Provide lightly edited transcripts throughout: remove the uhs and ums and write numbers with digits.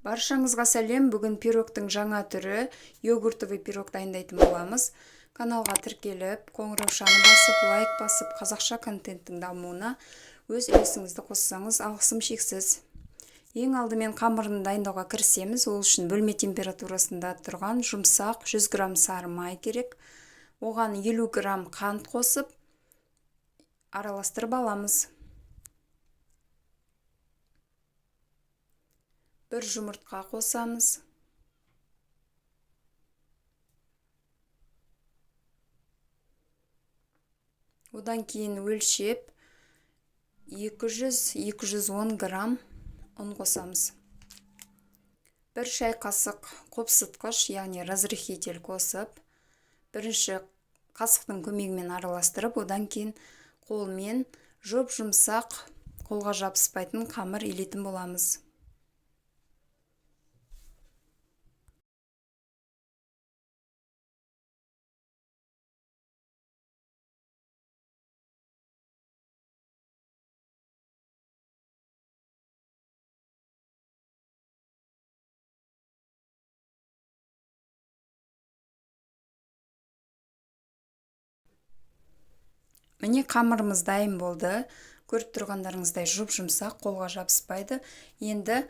Баршаңызға сәлем. Бүгін пирогтың жаңа түрі йогуртовый пирог дайындайтын боламыз. Каналға тіркеліп, қоңыраушаны басып, лайк басып, қазақша контенттің дамуына өз үлесіңізді қоссаңыз алғысым шексіз. Ең алдымен қамырын дайындауға кірісеміз. Ол үшін бөлме температурасында тұрған жұмсақ 100 грамм сары май керек. Оған 50 грамм қант қосып, араластырып аламыз. Бір жұмыртқа қосамыз. Одан кейін өлшеп 200-210 грамм ұн қосамыз. Бір шай қасық қопсытқыш, яғни разрыхитель қосып, бірінші қасықтың көмегімен араластырып, одан кейін қолмен жұмсақ, қолға жабыспайтын қамыр илейтін боламыз. Міне қамырымыз дайын болды. Көріп тұрғандарыңыздай жұмсақ, қолға жабыспайды. Енді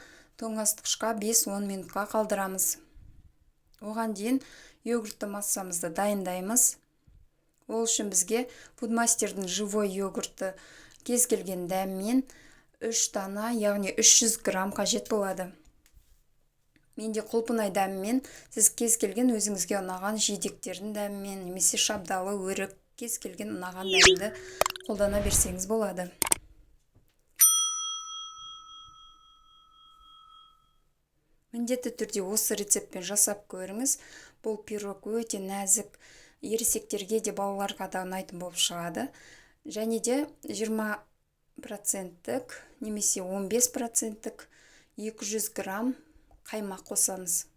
тоңазытқышқа 5-10 минутқа қалдырамыз. Оған дейін йогуртты массамызды дайындаймыз. Ол үшін бізге Foodmaster'дің живой йогурты кез келген дәммен 3 дана, яғни 300 грамм қажет болады. Менде құлпынай дәмімен, сіз кез келген өзіңізге ұнаған жидектердің дәмімен, немесе шабдалы, өрік, кез келген ұнаған дәмді қолдана берсеңіз болады. Міндетті түрде осы рецептпен жасап көріңіз. Бұл пирог өте нәзік, ересектерге де балаларға да ұнайтын болып шығады. Және де 20%, немесе 15% 200 грамм қаймақ қосамыз.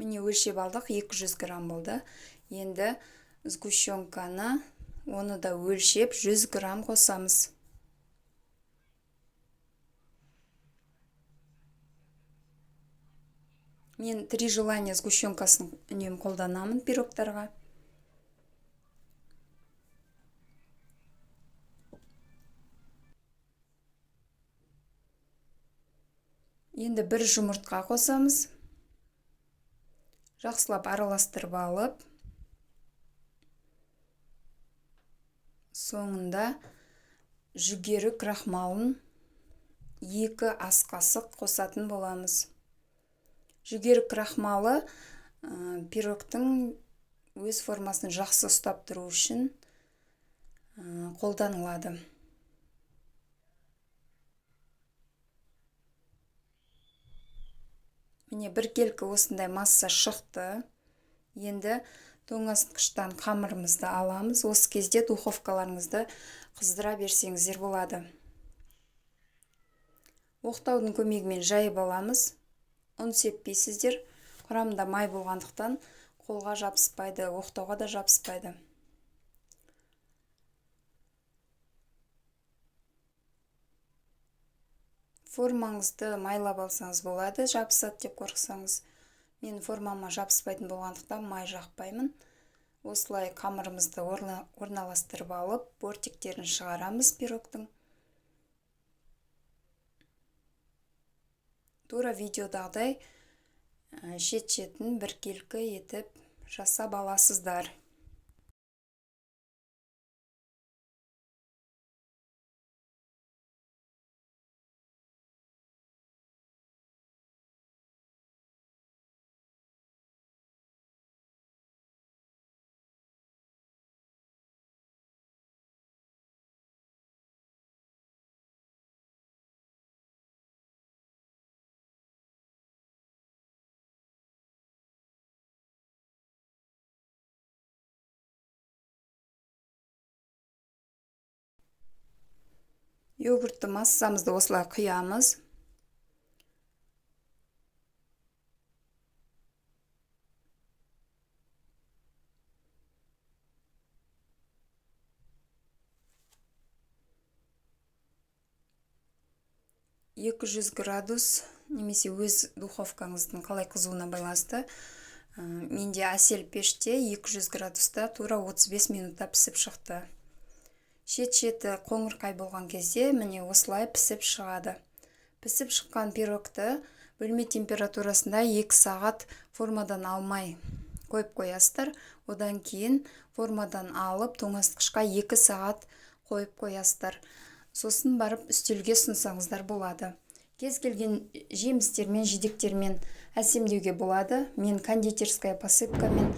Міне өлшеп алдық, 200 грамм болды. Енді сгущенканы, оны да өлшеп 100 грамм қосамыз. Мен 3 желания сгущенкасын үнемі қолданамын пирогтарға. Енді бір жұмыртқа қосамыз. Жақсылап араластырып алып, соңында жүгері крахмалын 2 ас қасық қосатын боламыз. Жүгері крахмалы пирогтың өз формасын жақсы ұстап тұру үшін қолданылады. Міне бір келкі осындай масса шықты. Енді тоңазытқыштан қамырымызды аламыз. Осы кезде духовкаларыңызды қыздыра берсеңіздер болады. Оқтаудың көмегімен жайып аламыз. Ұн сеппейсіздер. Құрамында май болғандықтан қолға жабыспайды, оқтауға да жабыспайды. Формаңызды майлап алсаңыз болады, жабысады деп қорықсаңыз. Мен формама жабыспайтын болғандықтан май жақпаймын. Осылай қамырымызды орналастырып алып, бортиктерін шығарамыз пирогтың. Тура видеодағыдай шет-шетін бір келкі етіп жасап аласыздар. Йогуртты массамызды осылай құямыз. 200 градус немесе өз духовкаңыздың қалай қызуына байланысты. Менде әсел пеште 200 градуста тура 35 минутта пісіп шықты. Шет-шеті қоңырқай болған кезде міне осылай пісіп шығады. Пісіп шыққан пирогты бөлме температурасында 2 сағат формадан алмай қойып қоясыздар. Одан кейін формадан алып тоңазытқышқа 2 сағат қойып қоясыздар. Сосын барып үстелге ұсынсаңыздар болады. Кез келген жемістермен, жидектермен әсемдеуге болады. Мен кондитерская посыпкамен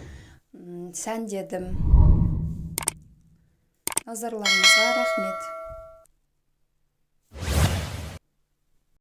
сәндедім. Назарларыңызға рахмет.